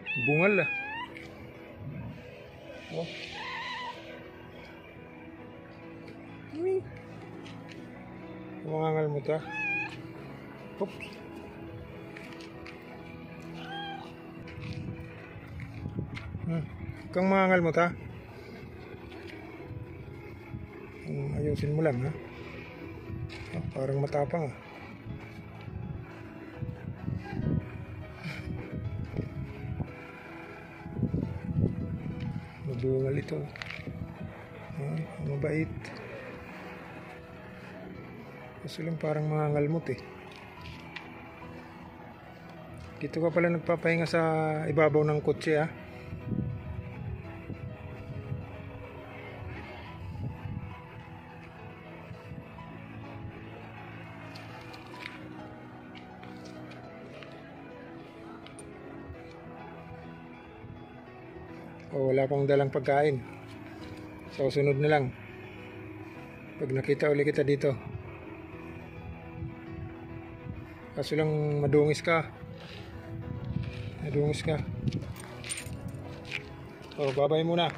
Bungal ah. Oh. Mangangal mo ta. Hop. Kang mangangal mo ta. Ayusin mo lang ha. Oh, parang matapang ah. Mabungal ito. Mabait. Kasi lang parang mangangalmot eh. Dito ka pala nagpapahinga sa ibabaw ng kotse ah. O wala pang dalang pagkain. So sunod na lang. Pag nakita uli kita dito. Kaso lang madungis ka. Madungis ka. So babay muna.